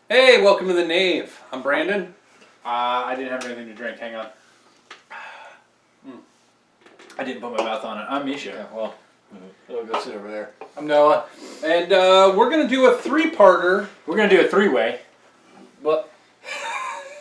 Hey, welcome to the Knave. I'm Brandon. I didn't have anything to drink. Hang on. I didn't put my mouth on it. I'm Misha. Yeah, well, I'll go sit over there. I'm Noah. And we're going to do a three-parter. We're going to do a three-way. What?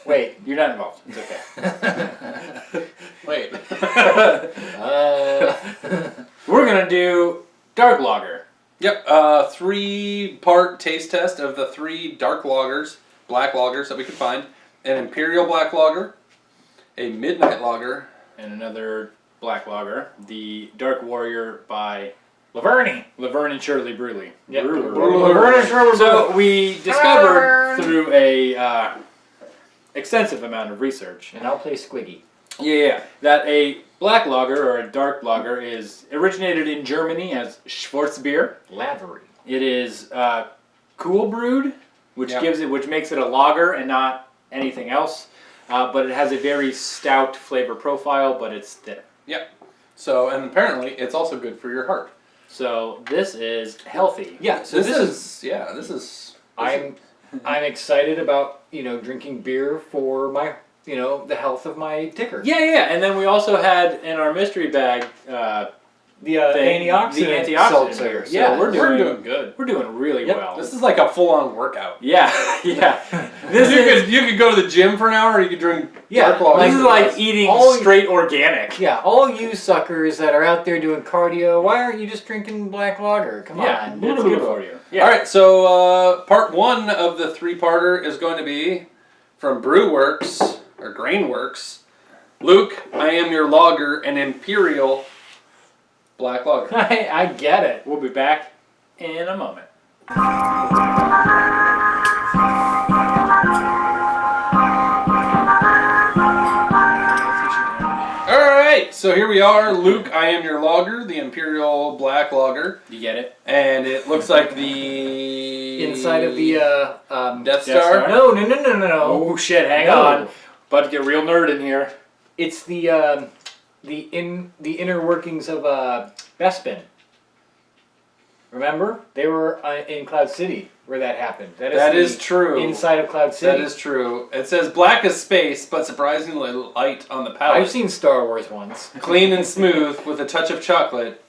Wait. You're not involved. It's okay. Wait. We're going to do dark lager. Yep, three-part taste test of the three dark lagers, black lagers that we could find. An Imperial black lager, a midnight lager, And another black lager. The Dark Warrior by Lavery. Laverne and Shirley Brewley. Yep. Laverne and Shirley. So we discovered through a extensive amount of research. And I'll play Squiggy. Yeah, that a black lager or a dark lager is originated in Germany as Schwarzbier. Lavery. It is cool brewed, which Yep. which makes it a lager and not anything else. But it has a very stout flavor profile, but it's thin. Yep. So, and apparently, it's also good for your heart. So this is healthy. Yeah, so this is... I'm excited about, drinking beer for my, the health of my ticker. Yeah, and then we also had in our mystery bag The antioxidant seltzer. So Yeah, we're doing good. We're doing really well. This is like a full-on workout. Yeah. You could go to the gym for an hour, or you could drink dark lager. This is like eating straight organic. Yeah, all you suckers that are out there doing cardio, why aren't you just drinking black lager? Come on. It's good for you. Yeah. All right, so part one of the three-parter is going to be from Brewworks, or Grainworks. Luke, I am your lager, an Imperial black lager. I get it. We'll be back in a moment. Alright, so here we are. Luke, I am your lager, the Imperial black lager. You get it? And it looks like the... Inside of the Death Star? Star? No. Oh shit, hang on. About to get real nerd in here. It's the inner workings of Bespin. Remember? They were in Cloud City where that happened. That is true. Inside of Cloud City. That is true. It says black as space, but surprisingly light on the palate. I've seen Star Wars once. Clean and smooth with a touch of chocolate.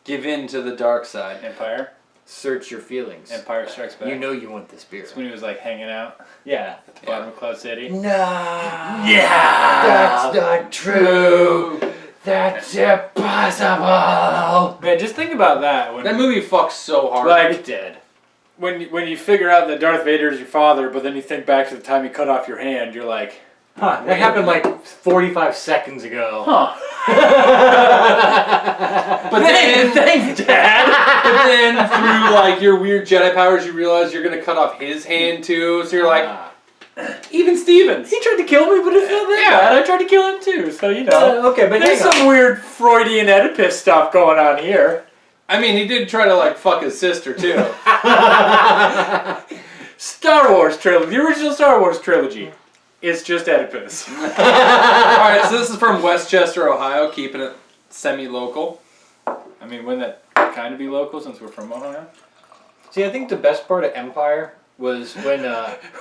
Give in to the dark side. Empire? Search your feelings. Empire Strikes Back. You know you want this beer. It's when he was like hanging out Yeah. at the bottom of Cloud City. No. Yeah. That's not true. That's impossible. Man, just think about that. When, That movie fucks so hard. Like, It did. when you figure out that Darth Vader is your father, but then you think back to the time he cut off your hand, you're like, Huh, that happened like 45 seconds ago. huh. But then, Thanks, Dad. but then through like your weird Jedi powers, you realize you're gonna cut off his hand too. So you're like, even Stevens. He tried to kill me, but it's not that bad. I tried to kill him too, so you know. Okay, but There's hang on. some weird Freudian Oedipus stuff going on here. I mean, he did try to like fuck his sister too. Star Wars trilogy, the original Star Wars trilogy. It's just Oedipus. All right, so this is from Westchester, Ohio, keeping it semi-local. I mean, wouldn't that kind of be local since we're from Ohio? See, I think the best part of Empire was when...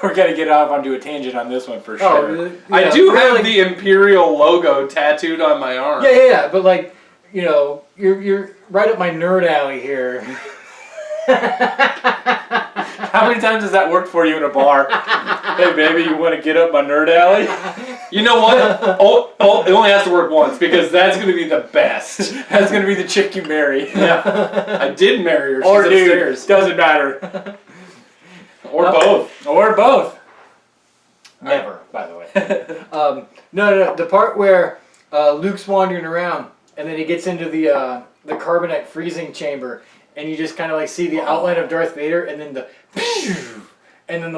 We're gonna get off onto a tangent on this one for sure. I do have the Imperial logo tattooed on my arm. Yeah, but like, you're right up my nerd alley here. How many times has that worked for you in a bar? Hey, baby, you want to get up my nerd alley? You know what? It only has to work once because that's going to be the best. That's gonna be the chick you marry. Yeah. I did marry her. She's Or dude, upstairs. doesn't matter. Or both. Or both. Never, by the way. No, the part where Luke's wandering around and then he gets into the carbonite freezing chamber and you just kind of like see the outline of Darth Vader and then the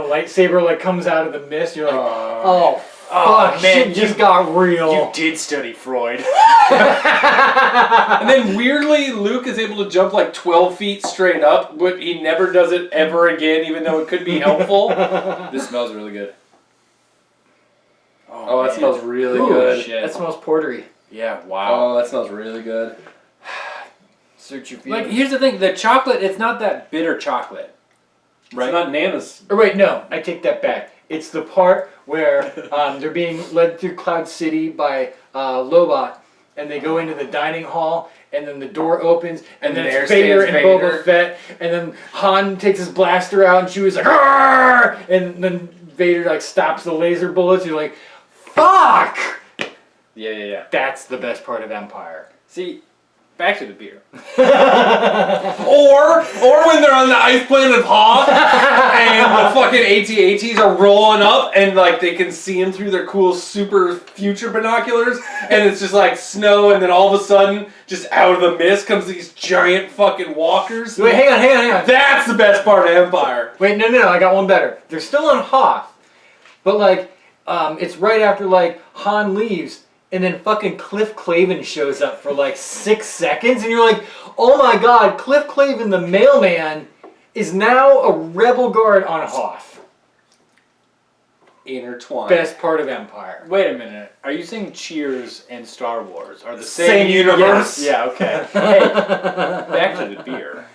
lightsaber like comes out of the mist. You're like, oh fuck, man, shit just got real. You did study Freud. And then weirdly, Luke is able to jump like 12 feet straight up, but he never does it ever again, even though it could be helpful. This smells really good. Oh, that man. smells really Ooh, good. shit. That smells portery. Yeah, wow. Oh, that smells really good. Search your feelings. Like, here's the thing. The chocolate, it's not that bitter chocolate. Right. It's not Nana's. Or wait, no, I take that back. It's the part where they're being led through Cloud City by Lobot, and they go into the dining hall, and then the door opens, and then there it's Vader and stands Boba Vader. Fett, and then Han takes his blaster out, and Chewie's like, "Arr!" And then Vader like stops the laser bullets. You're like, fuck! Yeah. That's the best part of Empire. See, back to the beer. Or when they're on the ice planet of Hoth and the fucking AT-ATs are rolling up and like they can see them through their cool super future binoculars and it's just like snow and then all of a sudden just out of the mist comes these giant fucking walkers. Wait, hang on. That's the best part of Empire. Wait, no, I got one better. They're still on Hoth, but like, it's right after like Han leaves, and then fucking Cliff Clavin shows up for like 6 seconds, and you're like, oh my god, Cliff Clavin, the mailman, is now a rebel guard on Hoth. Intertwined. Best part of Empire. Wait a minute. Are you saying Cheers and Star Wars are the Same universe? Yeah, okay. Hey, back to the beer.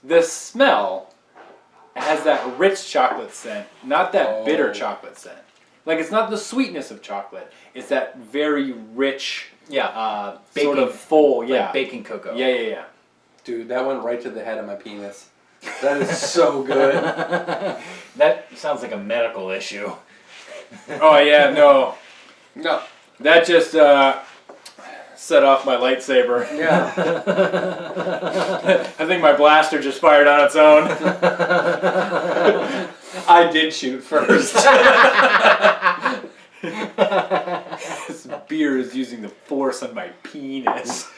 The smell has that rich chocolate scent, not that bitter chocolate scent. Like, it's not the sweetness of chocolate. It's that very rich, Yeah, sort of full, like baking cocoa. Yeah. Dude, that went right to the head of my penis. That is so good. That sounds like a medical issue. Oh, yeah, no. No. That just set off my lightsaber. Yeah. I think my blaster just fired on its own. I did shoot first. This beer is using the force on my penis.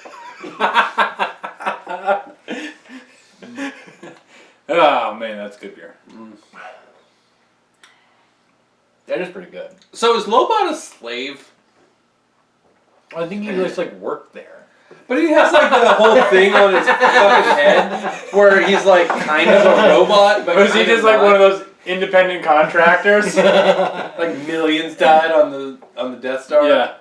Oh man, that's good beer. That is pretty good. So is Lobot a slave? I think he just like worked there. But he has like the whole thing on his fucking head where he's like kind of a robot. But Was he just like one of those independent contractors? like millions died on the Death Star? Yeah.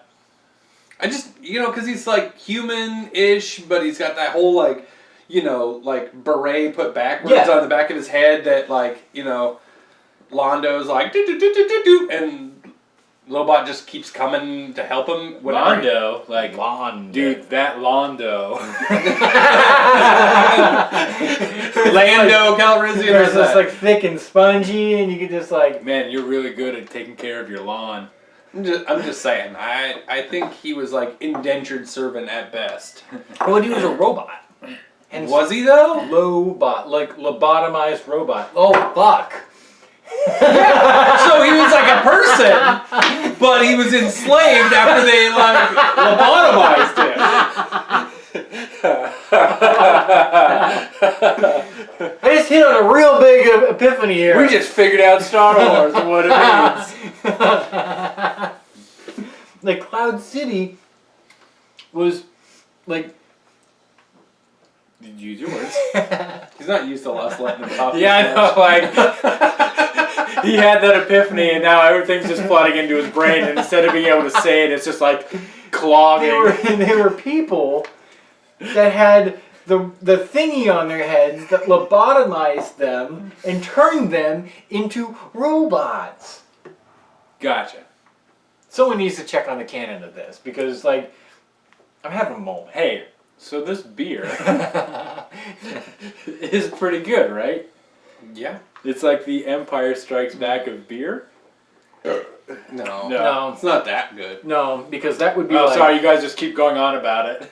I just, because he's like human-ish, but he's got that whole like, like beret put backwards on the back of his head that like, Londo's like, do, and Lobot just keeps coming to help him. Londo, like, Londo. dude, that Londo. Lando Calrissian. It's just like thick and spongy, and you could just like. Man, you're really good at taking care of your lawn. I'm just saying. I think he was like indentured servant at best. Well, he was a robot. And Was he though? Lobot, like lobotomized robot. Oh fuck. So he was like a person, but he was enslaved after they like lobotomized him. I just hit on a real big epiphany here. We just figured out Star Wars and what it means. Like Cloud City was like. Did you use your words? He's not used to us letting him talk. Yeah, I know, like, he had that epiphany and now everything's just flooding into his brain and instead of being able to say it, it's just like clogging. They were people that had the thingy on their heads that lobotomized them and turned them into robots. Gotcha. Someone needs to check on the canon of this because, like, I'm having a moment. Hey, so this beer is pretty good, right? Yeah. It's like the Empire Strikes Back of beer? No. No. It's not that good. No, because that would be Oh, like... sorry, you guys just keep going on about it.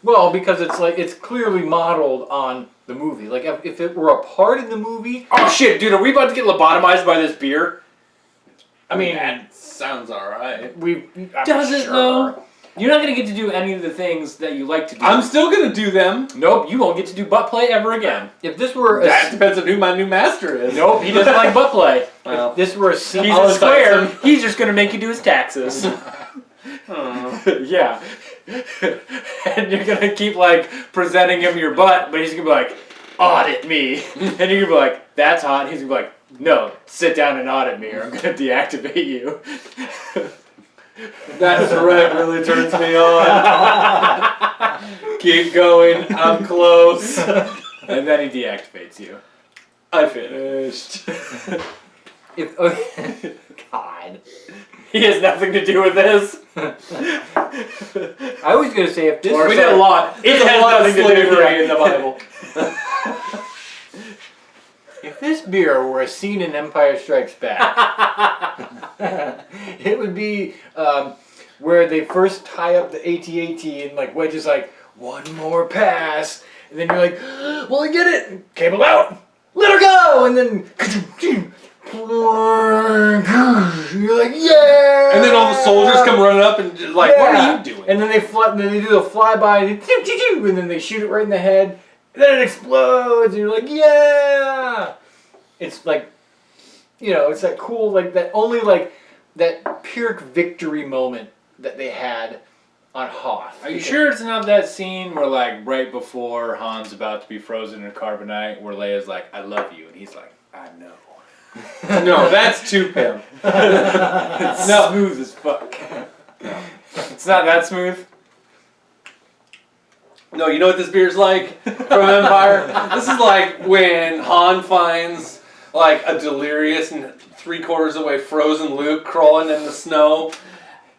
Well, because it's like, it's clearly modeled on the movie. Like, if it were a part of the movie... Oh shit, dude, are we about to get lobotomized by this beer? I mean... That sounds alright. Does it though? You're not going to get to do any of the things that you like to do. I'm still gonna do them. Nope, you won't get to do butt play ever again. If this were a... That depends on who my new master is. Nope, he doesn't like butt play. Well, If this were a scene... He's I'll a square. invite He's just going to make you do his taxes. Yeah. And you're going to keep, like, presenting him your butt, but he's going to be like, audit me. And you're going to be like, that's hot. And he's going to be like, no, sit down and audit me or I'm going to deactivate you. That threat really turns me on. Keep going. I'm close. And then he deactivates you. I finished. God. He has nothing to do with this. I was gonna say if this. We did a lot. It There's a has lot of nothing to do with slavery it. in the Bible. If this beer were a scene in Empire Strikes Back, it would be where they first tie up the AT-AT and like Wedge is like, one more pass. And then you're like, well, I get it. Cable out. Let her go. And then you're like, yeah. And then all the soldiers come running up and just like, what are you doing? And then they and then they do the flyby and then they shoot it right in the head. And then it explodes and you're like, yeah. It's like, it's that cool, like that only like that Pyrrhic victory moment that they had on Hoth. Are you sure it's not that scene where, like, right before Han's about to be frozen in carbonite, where Leia's like, I love you, and he's like, I know. No, that's too pimp. It's smooth as fuck. No. It's not that smooth? No, you know what this beer's like from Empire? This is like when Han finds like a delirious and 3/4 away frozen Luke crawling in the snow,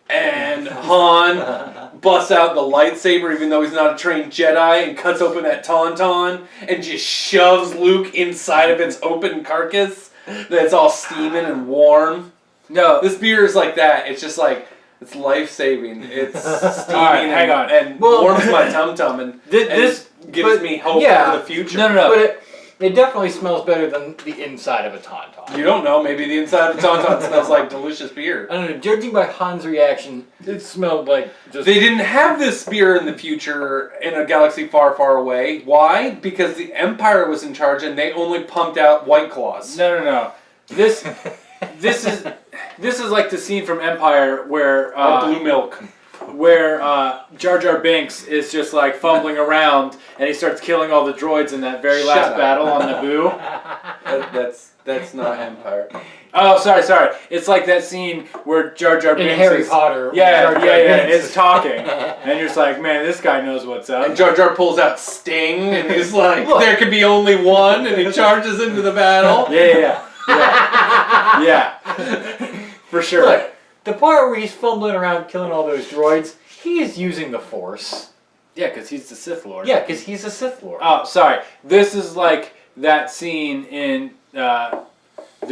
and Han busts out the lightsaber even though he's not a trained Jedi and cuts open that tauntaun and just shoves Luke inside of its open carcass that's all steaming and warm. No. This beer is like that. It's just like, it's life-saving. It's steaming Alright, hang on. and warms my tum-tum and This gives me hope for the future. No. But it definitely smells better than the inside of a tauntaun. You don't know. Maybe the inside of a tauntaun smells like delicious beer. I don't know. Judging by Han's reaction, it smelled like just. They didn't have this beer in the future in a galaxy far, far away. Why? Because the Empire was in charge and they only pumped out White Claws. No. This is like the scene from Empire where Blue milk. where Jar Jar Binks is just like fumbling around and he starts killing all the droids in that very last battle on Naboo. That's not Empire. Oh, sorry. It's like that scene where Jar Jar Binks in Harry is, Potter. Yeah, Jar Jar Binks is talking, and you're just like, man, this guy knows what's up. And Jar Jar pulls out Sting and he's like, Look. there could be only one, and he charges into the battle. Yeah. For sure. Look, the part where he's fumbling around killing all those droids, he is using the Force. Yeah, because he's the Sith Lord. Yeah, because he's a Sith Lord. Oh, sorry. This is like that scene in the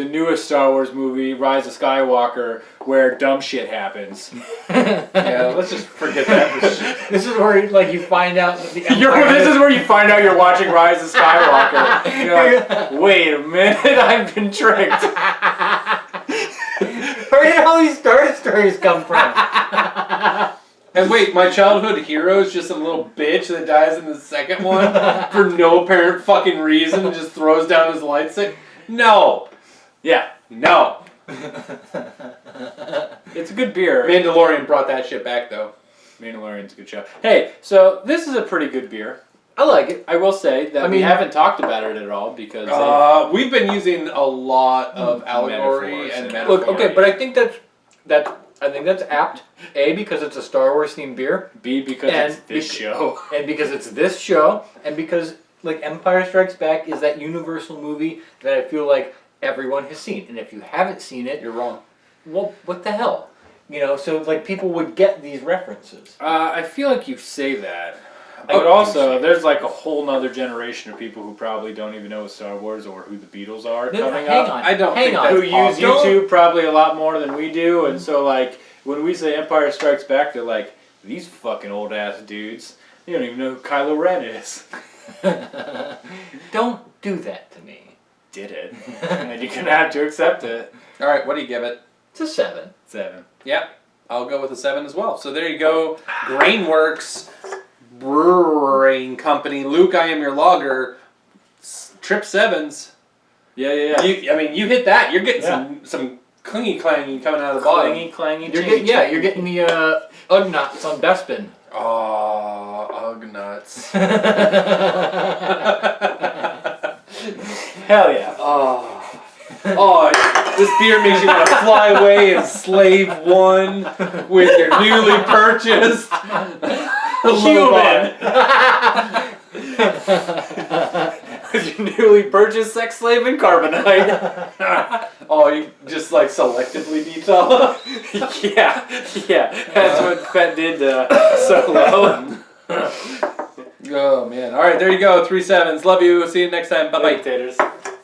newest Star Wars movie, Rise of Skywalker, where dumb shit happens. Yeah, let's just forget that. This is where like you find out that the Empire This is where you find out you're watching Rise of Skywalker. You're like, wait a minute, I've been tricked. Where did all these Star Destroyers come from? And wait, my childhood hero is just some little bitch that dies in the second one for no apparent fucking reason and just throws down his lightsaber? No. Yeah. No. It's a good beer. Mandalorian brought that shit back, though. Mandalorian's a good show. Hey, so this is a pretty good beer. I like it. I will say that we haven't talked about it at all because we've been using a lot of allegory metaphors and and metaphor. Look, okay, but I think that's apt. A, because it's a Star Wars themed beer, B, because it's this show. and because it's this show, and because like Empire Strikes Back is that universal movie that I feel like everyone has seen, and if you haven't seen it, You're wrong. well, what the hell? So like people would get these references. I feel like you say that. But also, there's like a whole nother generation of people who probably don't even know what Star Wars or who the Beatles are coming hang up. on, I don't hang think on. that's Who use possible. YouTube probably a lot more than we do, and so like when we say Empire Strikes Back, they're like, these fucking old ass dudes. They don't even know who Kylo Ren is. Don't do that to me. Did it, and you're gonna have to accept it. All right, what do you give it? It's a 7. 7. Yeah, I'll go with a 7 as well. So there you go. Grainworks Brewing Company. Luke, I am your lager. Trip 7s. Yeah. You hit that. You're getting some clingy clangy coming out of the bottom. Clangy, You're getting the Ugnaughts on Bespin. Oh, Ugnaughts. Hell yeah. Oh, This beer makes you want to fly away and slave one with your newly purchased human. With your newly purchased sex slave and carbonite. Oh, you just like selectively detail. yeah. That's what Fett did to Solo. Oh man! All right, there you go. 3 7s. Love you. See you next time. Bye bye. Taters.